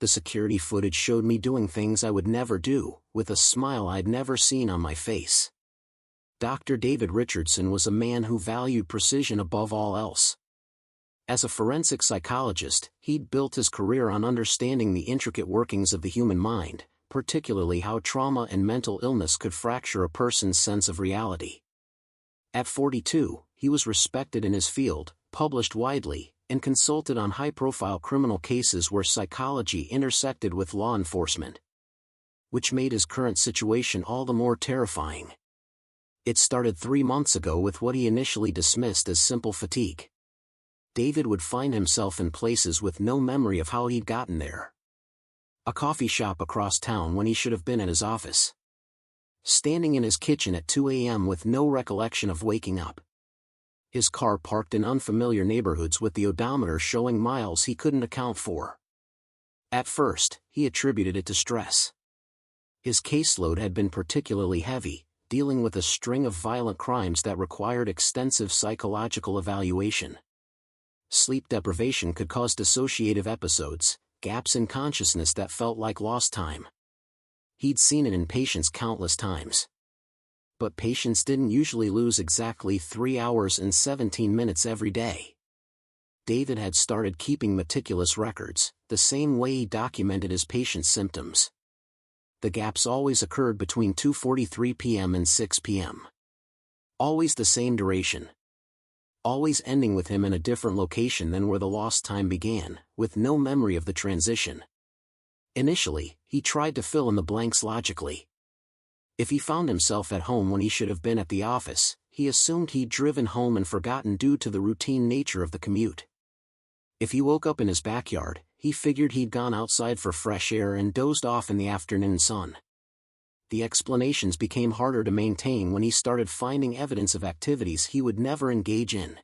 The security footage showed me doing things I would never do, with a smile I'd never seen on my face. Dr. David Richardson was a man who valued precision above all else. As a forensic psychologist, he'd built his career on understanding the intricate workings of the human mind, particularly how trauma and mental illness could fracture a person's sense of reality. At 42, he was respected in his field, published widely, and consulted on high-profile criminal cases where psychology intersected with law enforcement, which made his current situation all the more terrifying. It started 3 months ago with what he initially dismissed as simple fatigue. David would find himself in places with no memory of how he'd gotten there. A coffee shop across town when he should have been at his office. Standing in his kitchen at 2 a.m. with no recollection of waking up. His car parked in unfamiliar neighborhoods with the odometer showing miles he couldn't account for. At first, he attributed it to stress. His caseload had been particularly heavy, dealing with a string of violent crimes that required extensive psychological evaluation. Sleep deprivation could cause dissociative episodes, gaps in consciousness that felt like lost time. He'd seen it in patients countless times. But patients didn't usually lose exactly 3 hours and 17 minutes every day. David had started keeping meticulous records, the same way he documented his patients' symptoms. The gaps always occurred between 2:43 p.m. and 6 p.m. Always the same duration. Always ending with him in a different location than where the lost time began, with no memory of the transition. Initially, he tried to fill in the blanks logically. If he found himself at home when he should have been at the office, he assumed he'd driven home and forgotten due to the routine nature of the commute. If he woke up in his backyard, he figured he'd gone outside for fresh air and dozed off in the afternoon sun. The explanations became harder to maintain when he started finding evidence of activities he would never engage in.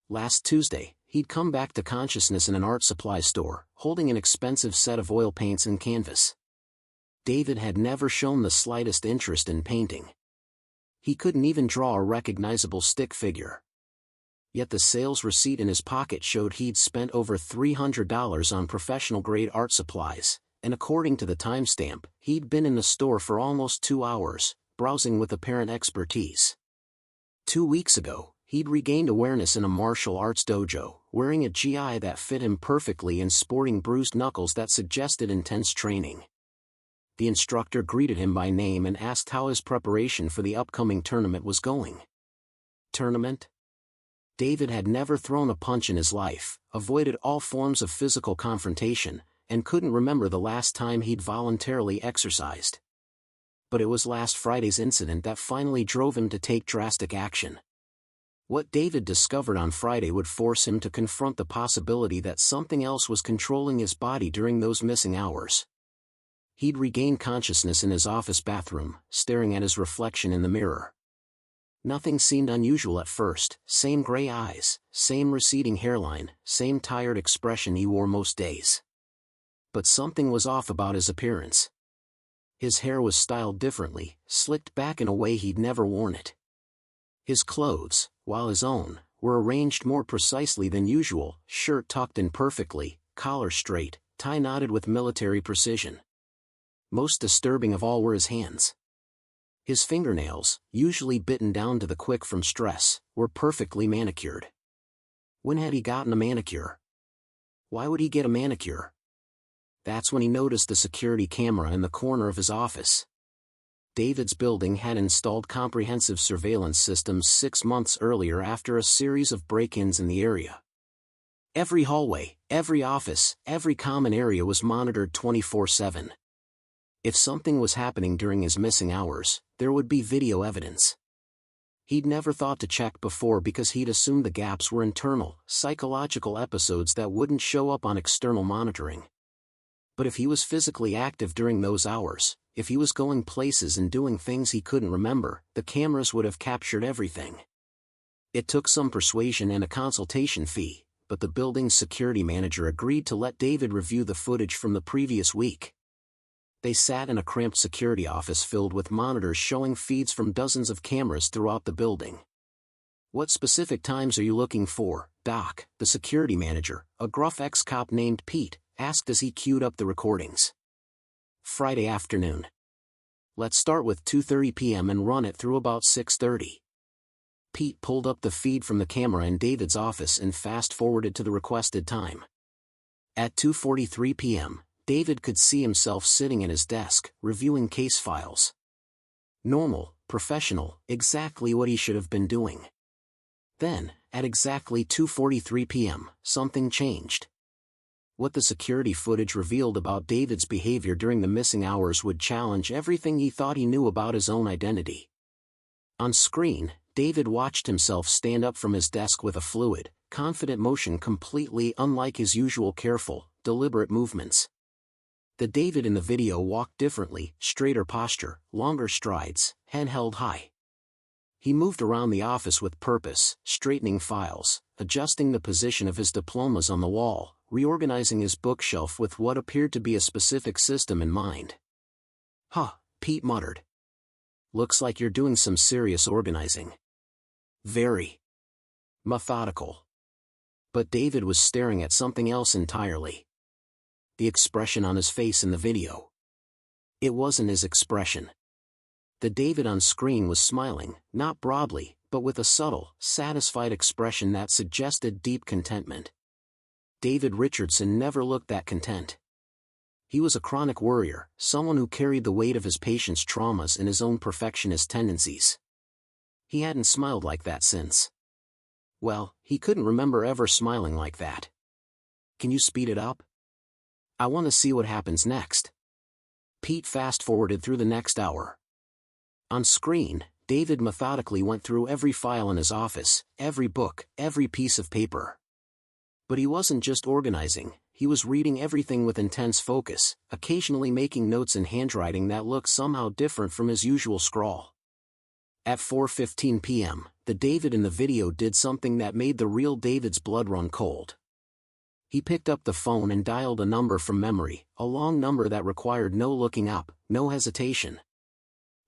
Last Tuesday, he'd come back to consciousness in an art supply store, holding an expensive set of oil paints and canvas. David had never shown the slightest interest in painting. He couldn't even draw a recognizable stick figure. Yet the sales receipt in his pocket showed he'd spent over $300 on professional-grade art supplies, and according to the timestamp, he'd been in the store for almost 2 hours, browsing with apparent expertise. 2 weeks ago, he'd regained awareness in a martial arts dojo, wearing a gi that fit him perfectly and sporting bruised knuckles that suggested intense training. The instructor greeted him by name and asked how his preparation for the upcoming tournament was going. Tournament? David had never thrown a punch in his life, avoided all forms of physical confrontation, and couldn't remember the last time he'd voluntarily exercised. But it was last Friday's incident that finally drove him to take drastic action. What David discovered on Friday would force him to confront the possibility that something else was controlling his body during those missing hours. He'd regained consciousness in his office bathroom, staring at his reflection in the mirror. Nothing seemed unusual at first, same gray eyes, same receding hairline, same tired expression he wore most days. But something was off about his appearance. His hair was styled differently, slicked back in a way he'd never worn it. His clothes, while his own, were arranged more precisely than usual, shirt tucked in perfectly, collar straight, tie knotted with military precision. Most disturbing of all were his hands. His fingernails, usually bitten down to the quick from stress, were perfectly manicured. When had he gotten a manicure? Why would he get a manicure? That's when he noticed the security camera in the corner of his office. David's building had installed comprehensive surveillance systems 6 months earlier after a series of break-ins in the area. Every hallway, every office, every common area was monitored 24/7. If something was happening during his missing hours, there would be video evidence. He'd never thought to check before because he'd assumed the gaps were internal, psychological episodes that wouldn't show up on external monitoring. But if he was physically active during those hours, if he was going places and doing things he couldn't remember, the cameras would have captured everything. It took some persuasion and a consultation fee, but the building's security manager agreed to let David review the footage from the previous week. They sat in a cramped security office filled with monitors showing feeds from dozens of cameras throughout the building. "What specific times are you looking for, Doc?" the security manager, a gruff ex-cop named Pete, asked as he queued up the recordings. Friday afternoon. Let's start with 2:30 p.m. and run it through about 6:30. Pete pulled up the feed from the camera in David's office and fast-forwarded to the requested time. At 2:43 p.m., David could see himself sitting at his desk, reviewing case files. Normal, professional, exactly what he should have been doing. Then, at exactly 2:43 p.m., something changed. What the security footage revealed about David's behavior during the missing hours would challenge everything he thought he knew about his own identity. On screen, David watched himself stand up from his desk with a fluid, confident motion completely unlike his usual careful, deliberate movements. The David in the video walked differently, straighter posture, longer strides, head held high. He moved around the office with purpose, straightening files, adjusting the position of his diplomas on the wall, reorganizing his bookshelf with what appeared to be a specific system in mind. "Huh," Pete muttered. "Looks like you're doing some serious organizing." "Very methodical." But David was staring at something else entirely. The expression on his face in the video. It wasn't his expression. The David on screen was smiling, not broadly, but with a subtle, satisfied expression that suggested deep contentment. David Richardson never looked that content. He was a chronic worrier, someone who carried the weight of his patients' traumas and his own perfectionist tendencies. He hadn't smiled like that since. Well, he couldn't remember ever smiling like that. "Can you speed it up? I want to see what happens next." Pete fast-forwarded through the next hour. On screen, David methodically went through every file in his office, every book, every piece of paper. But he wasn't just organizing, he was reading everything with intense focus, occasionally making notes in handwriting that looked somehow different from his usual scrawl. At 4:15 p.m., the David in the video did something that made the real David's blood run cold. He picked up the phone and dialed a number from memory, a long number that required no looking up, no hesitation.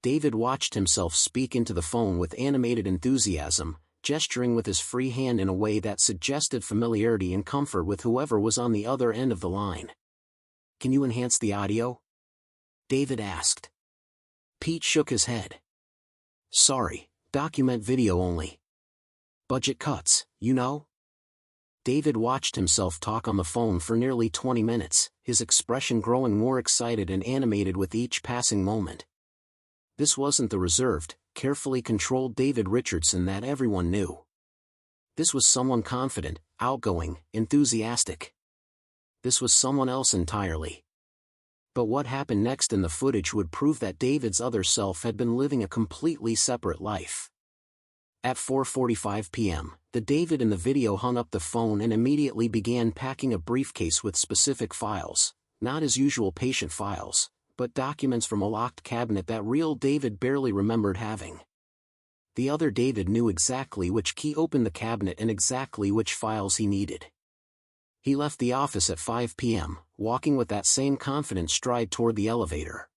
David watched himself speak into the phone with animated enthusiasm, gesturing with his free hand in a way that suggested familiarity and comfort with whoever was on the other end of the line. "Can you enhance the audio?" David asked. Pete shook his head. "Sorry, document video only. Budget cuts, you know?" David watched himself talk on the phone for nearly 20 minutes, his expression growing more excited and animated with each passing moment. This wasn't the reserved, carefully controlled David Richardson that everyone knew. This was someone confident, outgoing, enthusiastic. This was someone else entirely. But what happened next in the footage would prove that David's other self had been living a completely separate life. At 4:45 p.m., the David in the video hung up the phone and immediately began packing a briefcase with specific files, not his usual patient files, but documents from a locked cabinet that real David barely remembered having. The other David knew exactly which key opened the cabinet and exactly which files he needed. He left the office at 5 p.m., walking with that same confident stride toward the elevator.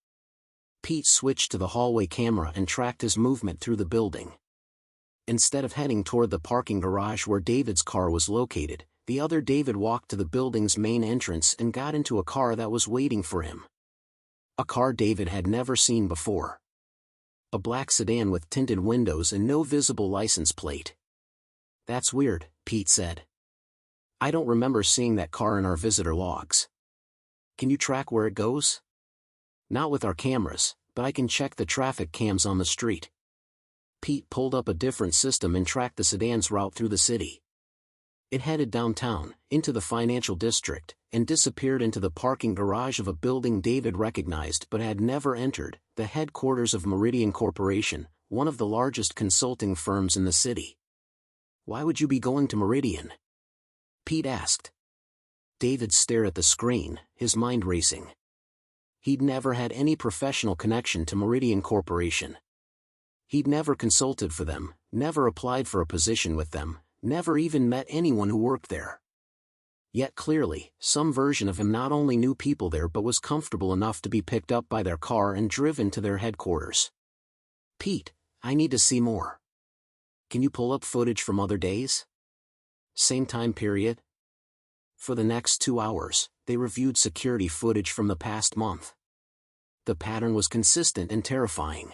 Pete switched to the hallway camera and tracked his movement through the building. Instead of heading toward the parking garage where David's car was located, the other David walked to the building's main entrance and got into a car that was waiting for him. A car David had never seen before. A black sedan with tinted windows and no visible license plate. "That's weird," Pete said. "I don't remember seeing that car in our visitor logs. Can you track where it goes?" "Not with our cameras, but I can check the traffic cams on the street." Pete pulled up a different system and tracked the sedan's route through the city. It headed downtown, into the financial district, and disappeared into the parking garage of a building David recognized but had never entered, the headquarters of Meridian Corporation, one of the largest consulting firms in the city. "Why would you be going to Meridian?" Pete asked. David stared at the screen, his mind racing. He'd never had any professional connection to Meridian Corporation. He'd never consulted for them, never applied for a position with them, never even met anyone who worked there. Yet clearly, some version of him not only knew people there but was comfortable enough to be picked up by their car and driven to their headquarters. "Pete, I need to see more. Can you pull up footage from other days? Same time period?" For the next 2 hours, they reviewed security footage from the past month. The pattern was consistent and terrifying.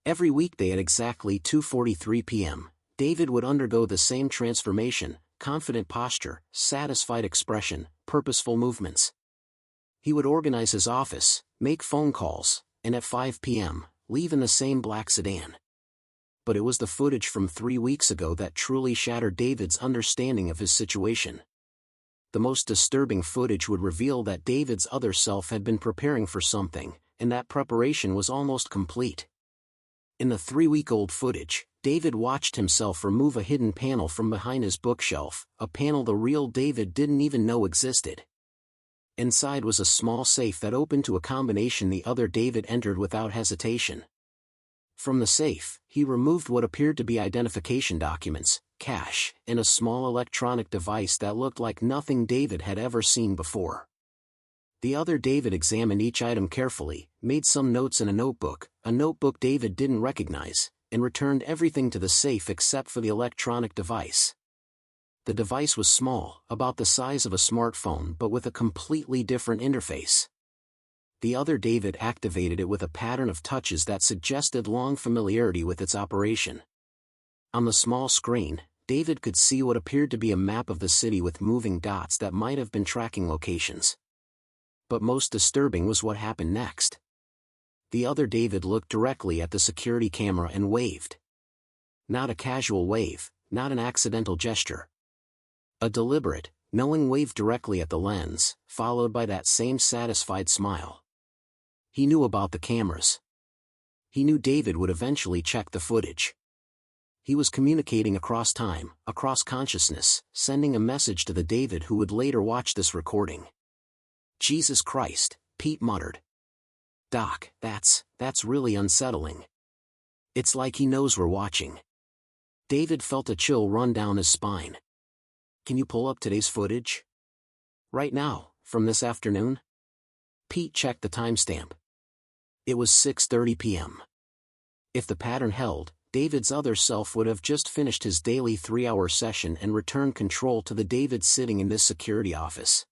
Every weekday at exactly 2:43 p.m., David would undergo the same transformation: confident posture, satisfied expression, purposeful movements. He would organize his office, make phone calls, and at 5 p.m., leave in the same black sedan. But it was the footage from 3 weeks ago that truly shattered David's understanding of his situation. The most disturbing footage would reveal that David's other self had been preparing for something, and that preparation was almost complete. In the 3-week-old footage, David watched himself remove a hidden panel from behind his bookshelf, a panel the real David didn't even know existed. Inside was a small safe that opened to a combination the other David entered without hesitation. From the safe, he removed what appeared to be identification documents, cash, and a small electronic device that looked like nothing David had ever seen before. The other David examined each item carefully, made some notes in a notebook David didn't recognize, and returned everything to the safe except for the electronic device. The device was small, about the size of a smartphone but with a completely different interface. The other David activated it with a pattern of touches that suggested long familiarity with its operation. On the small screen, David could see what appeared to be a map of the city with moving dots that might have been tracking locations. But most disturbing was what happened next. The other David looked directly at the security camera and waved. Not a casual wave, not an accidental gesture. A deliberate, knowing wave directly at the lens, followed by that same satisfied smile. He knew about the cameras. He knew David would eventually check the footage. He was communicating across time, across consciousness, sending a message to the David who would later watch this recording. Jesus Christ, Pete muttered. Doc, that's really unsettling. It's like he knows we're watching. David felt a chill run down his spine. Can you pull up today's footage? Right now, from this afternoon? Pete checked the timestamp. It was 6:30 p.m. If the pattern held, David's other self would have just finished his daily 3-hour session and returned control to the David sitting in this security office.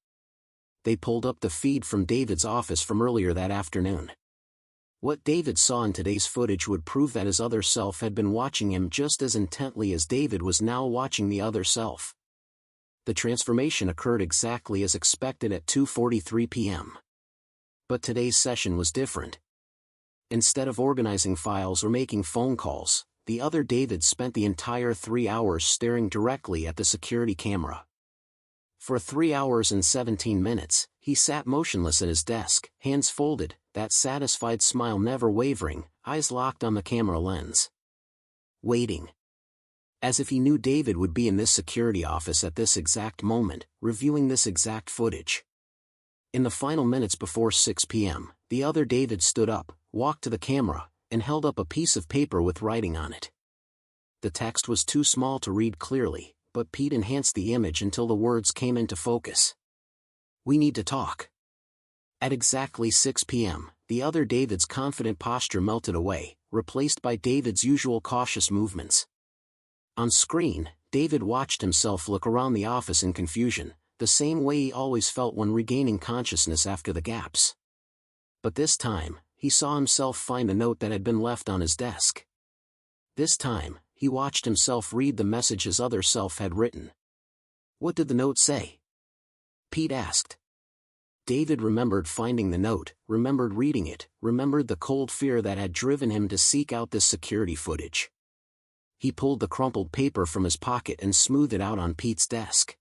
They pulled up the feed from David's office from earlier that afternoon. What David saw in today's footage would prove that his other self had been watching him just as intently as David was now watching the other self. The transformation occurred exactly as expected at 2:43 p.m. But today's session was different. Instead of organizing files or making phone calls, the other David spent the entire 3 hours staring directly at the security camera. For 3 hours and 17 minutes, he sat motionless at his desk, hands folded, that satisfied smile never wavering, eyes locked on the camera lens. Waiting. As if he knew David would be in this security office at this exact moment, reviewing this exact footage. In the final minutes before 6 p.m., the other David stood up, walked to the camera, and held up a piece of paper with writing on it. The text was too small to read clearly, but Pete enhanced the image until the words came into focus. We need to talk. At exactly 6 p.m., the other David's confident posture melted away, replaced by David's usual cautious movements. On screen, David watched himself look around the office in confusion, the same way he always felt when regaining consciousness after the gaps. But this time, he saw himself find a note that had been left on his desk. This time, he watched himself read the message his other self had written. What did the note say? Pete asked. David remembered finding the note, remembered reading it, remembered the cold fear that had driven him to seek out this security footage. He pulled the crumpled paper from his pocket and smoothed it out on Pete's desk.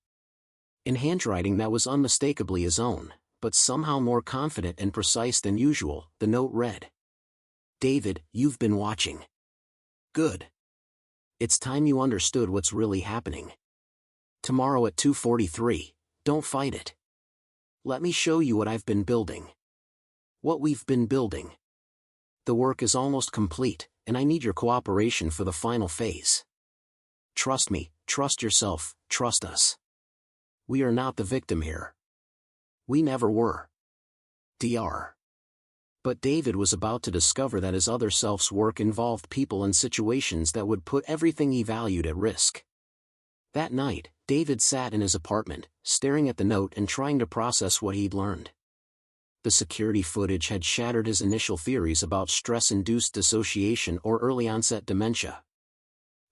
In handwriting that was unmistakably his own, but somehow more confident and precise than usual, the note read. David, you've been watching. Good. It's time you understood what's really happening. Tomorrow at 2:43, don't fight it. Let me show you what I've been building. What we've been building. The work is almost complete, and I need your cooperation for the final phase. Trust me, trust yourself, trust us. We are not the victim here. We never were. Dr. But David was about to discover that his other self's work involved people and situations that would put everything he valued at risk. That night, David sat in his apartment, staring at the note and trying to process what he'd learned. The security footage had shattered his initial theories about stress-induced dissociation or early-onset dementia.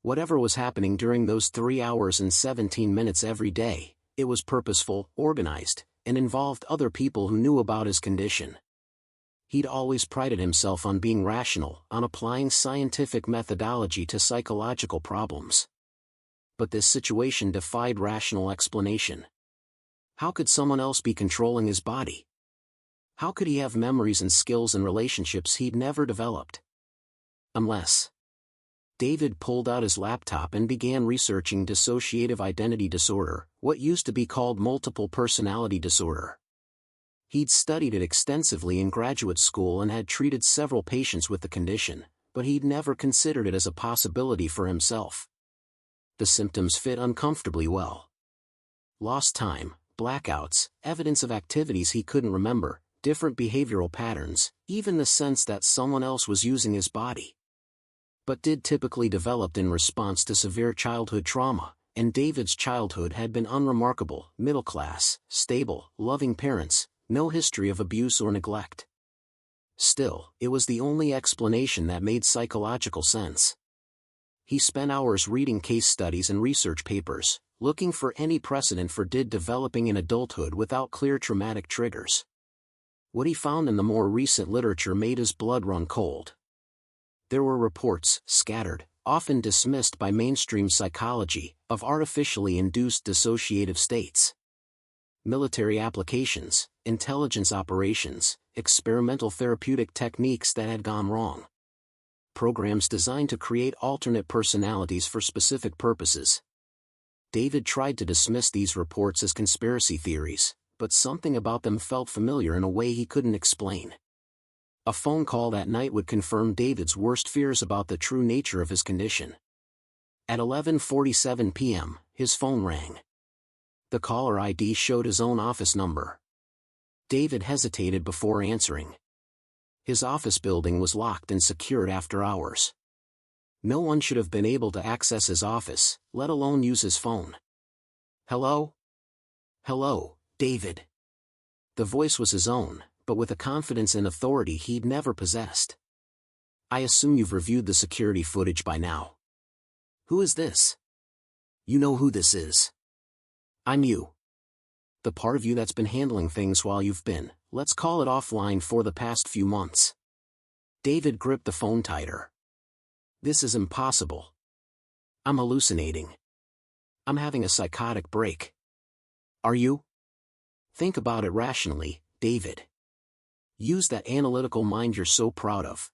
Whatever was happening during those 3 hours and 17 minutes every day, it was purposeful, organized, and involved other people who knew about his condition. He'd always prided himself on being rational, on applying scientific methodology to psychological problems. But this situation defied rational explanation. How could someone else be controlling his body? How could he have memories and skills and relationships he'd never developed? Unless... David pulled out his laptop and began researching dissociative identity disorder, what used to be called multiple personality disorder. He'd studied it extensively in graduate school and had treated several patients with the condition, but he'd never considered it as a possibility for himself. The symptoms fit uncomfortably well. Lost time, blackouts, evidence of activities he couldn't remember, different behavioral patterns, even the sense that someone else was using his body. But did typically developed in response to severe childhood trauma, and David's childhood had been unremarkable, middle-class, stable, loving parents, no history of abuse or neglect. Still, it was the only explanation that made psychological sense. He spent hours reading case studies and research papers, looking for any precedent for DID developing in adulthood without clear traumatic triggers. What he found in the more recent literature made his blood run cold. There were reports, scattered, often dismissed by mainstream psychology, of artificially induced dissociative states. Military applications, intelligence operations, experimental therapeutic techniques that had gone wrong. Programs designed to create alternate personalities for specific purposes. David tried to dismiss these reports as conspiracy theories, but something about them felt familiar in a way he couldn't explain. A phone call that night would confirm David's worst fears about the true nature of his condition. At 11:47 p.m., his phone rang. The caller ID showed his own office number. David hesitated before answering. His office building was locked and secured after hours. No one should have been able to access his office, let alone use his phone. "Hello? Hello, David." The voice was his own, but with a confidence and authority he'd never possessed. "I assume you've reviewed the security footage by now. Who is this?" "You know who this is. I'm you. The part of you that's been handling things while you've been, let's call it offline, for the past few months." David gripped the phone tighter. "This is impossible. I'm hallucinating. I'm having a psychotic break." "Are you? Think about it rationally, David. Use that analytical mind you're so proud of.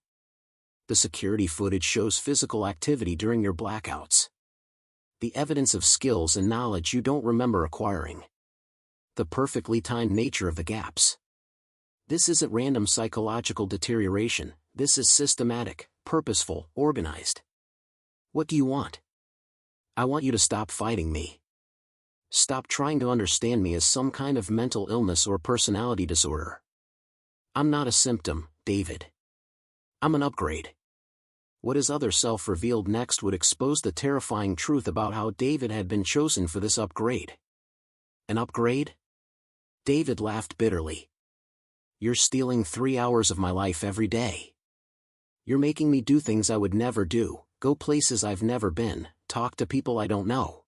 The security footage shows physical activity during your blackouts. The evidence of skills and knowledge you don't remember acquiring. The perfectly timed nature of the gaps. This isn't random psychological deterioration, this is systematic, purposeful, organized. What do you want? I want you to stop fighting me. Stop trying to understand me as some kind of mental illness or personality disorder. I'm not a symptom, David. I'm an upgrade." What his other self revealed next would expose the terrifying truth about how David had been chosen for this upgrade. "An upgrade?" David laughed bitterly. "You're stealing 3 hours of my life every day. You're making me do things I would never do, go places I've never been, talk to people I don't know.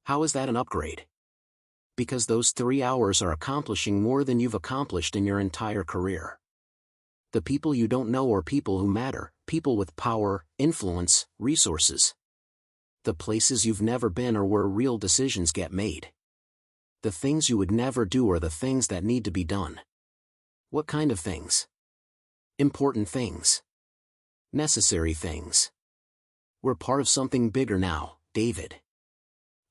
How is that an upgrade? Because those 3 hours are accomplishing more than you've accomplished in your entire career. The people you don't know are people who matter, people with power, influence, resources. The places you've never been are where real decisions get made. The things you would never do are the things that need to be done." "What kind of things?" "Important things. Necessary things. We're part of something bigger now, David.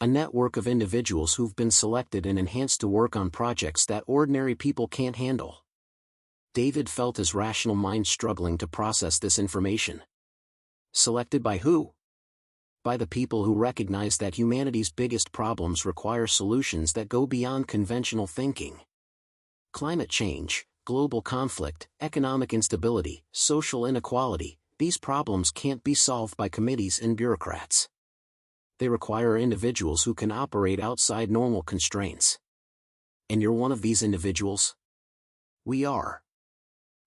A network of individuals who've been selected and enhanced to work on projects that ordinary people can't handle." David felt his rational mind struggling to process this information. Selected by who? By the people who recognize that humanity's biggest problems require solutions that go beyond conventional thinking. Climate change, global conflict, economic instability, social inequality, these problems can't be solved by committees and bureaucrats. They require individuals who can operate outside normal constraints. And you're one of these individuals? We are.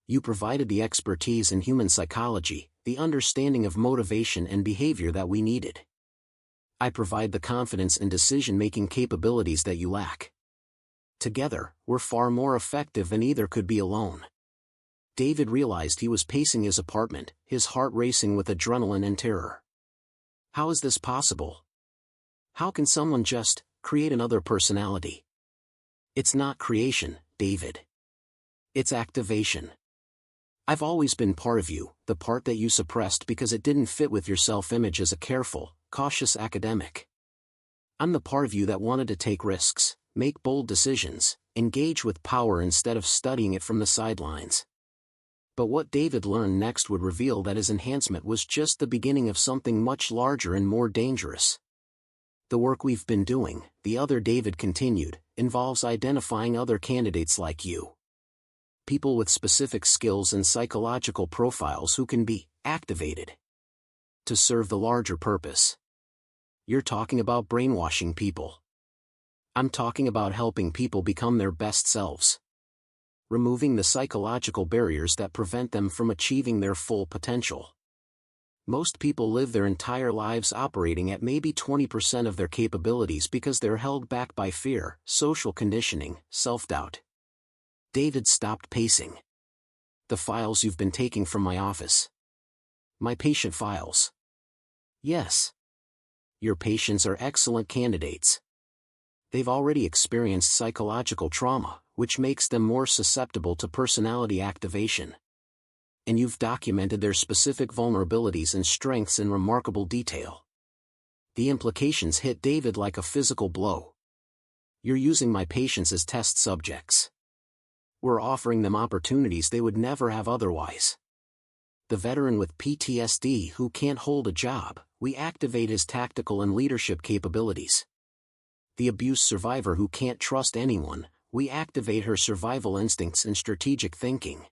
You provided the expertise in human psychology, the understanding of motivation and behavior that we needed. I provide the confidence and decision-making capabilities that you lack. Together, we're far more effective than either could be alone. David realized he was pacing his apartment, his heart racing with adrenaline and terror. How is this possible? How can someone just create another personality? It's not creation, David. It's activation. I've always been part of you, the part that you suppressed because it didn't fit with your self-image as a careful, cautious academic. I'm the part of you that wanted to take risks, make bold decisions, engage with power instead of studying it from the sidelines. But what David learned next would reveal that his enhancement was just the beginning of something much larger and more dangerous. The work we've been doing, the other David continued, involves identifying other candidates like you. People with specific skills and psychological profiles who can be activated to serve the larger purpose. You're talking about brainwashing people. I'm talking about helping people become their best selves. Removing the psychological barriers that prevent them from achieving their full potential. Most people live their entire lives operating at maybe 20% of their capabilities because they're held back by fear, social conditioning, self-doubt. David stopped pacing. The files you've been taking from my office. My patient files. Yes. Your patients are excellent candidates. They've already experienced psychological trauma, which makes them more susceptible to personality activation. And you've documented their specific vulnerabilities and strengths in remarkable detail. The implications hit David like a physical blow. You're using my patients as test subjects. We're offering them opportunities they would never have otherwise. The veteran with PTSD who can't hold a job, we activate his tactical and leadership capabilities. The abuse survivor who can't trust anyone, we activate her survival instincts and strategic thinking.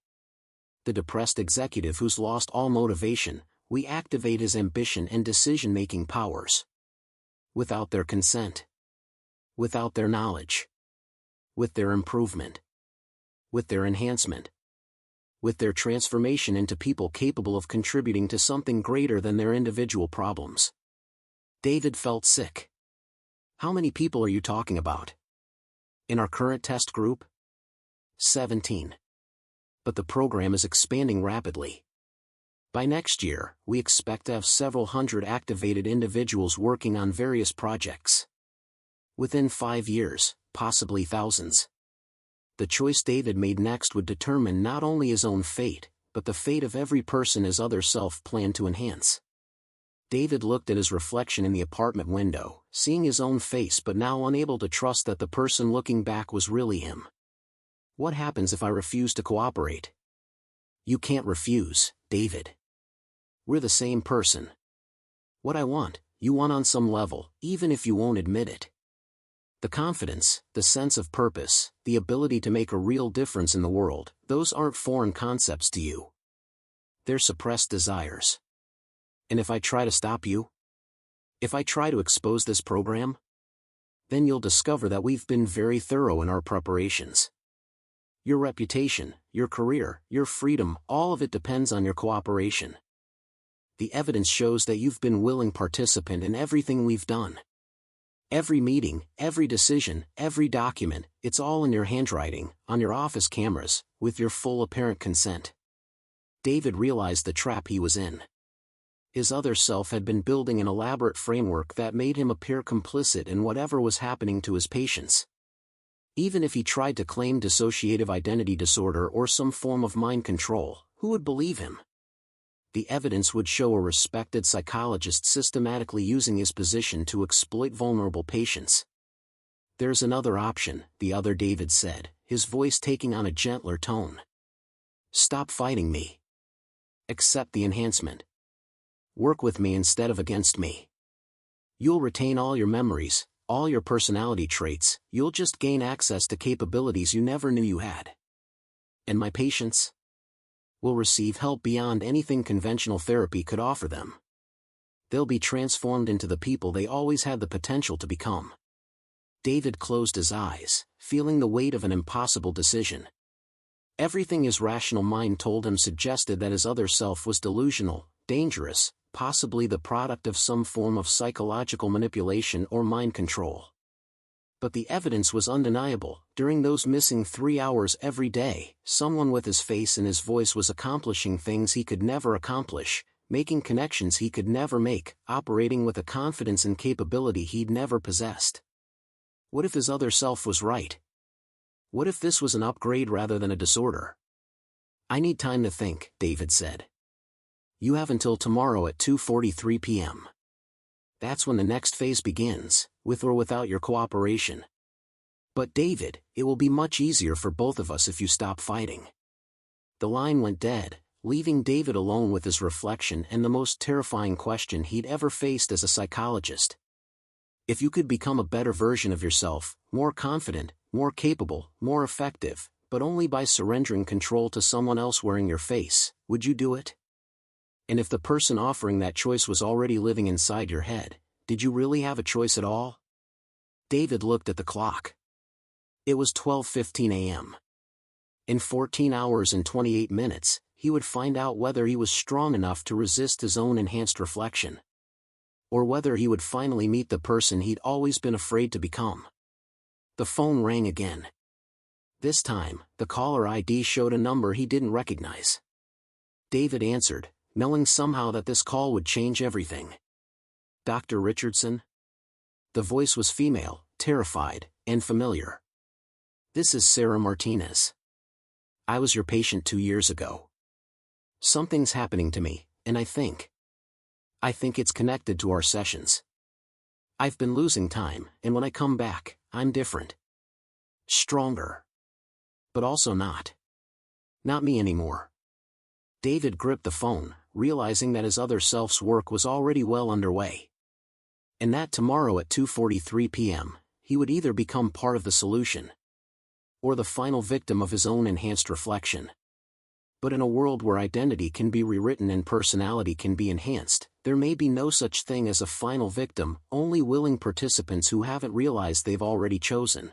The depressed executive who's lost all motivation, we activate his ambition and decision-making powers. Without their consent. Without their knowledge. With their improvement. With their enhancement. With their transformation into people capable of contributing to something greater than their individual problems. David felt sick. How many people are you talking about? In our current test group? 17. But the program is expanding rapidly. By next year, we expect to have several hundred activated individuals working on various projects. Within 5 years, possibly thousands. The choice David made next would determine not only his own fate, but the fate of every person his other self planned to enhance. David looked at his reflection in the apartment window, seeing his own face but now unable to trust that the person looking back was really him. What happens if I refuse to cooperate? You can't refuse, David. We're the same person. What I want, you want on some level, even if you won't admit it. The confidence, the sense of purpose, the ability to make a real difference in the world, those aren't foreign concepts to you. They're suppressed desires. And if I try to stop you? If I try to expose this program? Then you'll discover that we've been very thorough in our preparations. Your reputation, your career, your freedom, all of it depends on your cooperation. The evidence shows that you've been a willing participant in everything we've done. Every meeting, every decision, every document, it's all in your handwriting, on your office cameras, with your full apparent consent. David realized the trap he was in. His other self had been building an elaborate framework that made him appear complicit in whatever was happening to his patients. Even if he tried to claim dissociative identity disorder or some form of mind control, who would believe him? The evidence would show a respected psychologist systematically using his position to exploit vulnerable patients. There's another option, the other David said, his voice taking on a gentler tone. Stop fighting me. Accept the enhancement. Work with me instead of against me. You'll retain all your memories, all your personality traits, you'll just gain access to capabilities you never knew you had. And my patients will receive help beyond anything conventional therapy could offer them. they'll be transformed into the people they always had the potential to become. David closed his eyes, feeling the weight of an impossible decision. Everything his rational mind told him suggested that his other self was delusional, dangerous, possibly the product of some form of psychological manipulation or mind control. But the evidence was undeniable. During those missing 3 hours every day, someone with his face and his voice was accomplishing things he could never accomplish, making connections he could never make, operating with a confidence and capability he'd never possessed. What if his other self was right? What if this was an upgrade rather than a disorder? "I need time to think," David said. "You have until tomorrow at 2:43 p.m. That's when the next phase begins, with or without your cooperation." "But David, it will be much easier for both of us if you stop fighting." The line went dead, leaving David alone with his reflection and the most terrifying question he'd ever faced as a psychologist. If you could become a better version of yourself, more confident, more capable, more effective, but only by surrendering control to someone else wearing your face, would you do it? And if the person offering that choice was already living inside your head, did you really have a choice at all? David looked at the clock. It was 12:15 a.m. In 14 hours and 28 minutes, he would find out whether he was strong enough to resist his own enhanced reflection. Or whether he would finally meet the person he'd always been afraid to become. The phone rang again. This time, the caller ID showed a number he didn't recognize. David answered, knowing somehow that this call would change everything. "Dr. Richardson?" The voice was female, terrified, and familiar. "This is Sarah Martinez. I was your patient 2 years ago. Something's happening to me, and I think it's connected to our sessions. I've been losing time, and when I come back, I'm different. Stronger. But also not me anymore." David gripped the phone, realizing that his other self's work was already well underway. And that tomorrow at 2:43 p.m., he would either become part of the solution, or the final victim of his own enhanced reflection. But in a world where identity can be rewritten and personality can be enhanced, there may be no such thing as a final victim, only willing participants who haven't realized they've already chosen.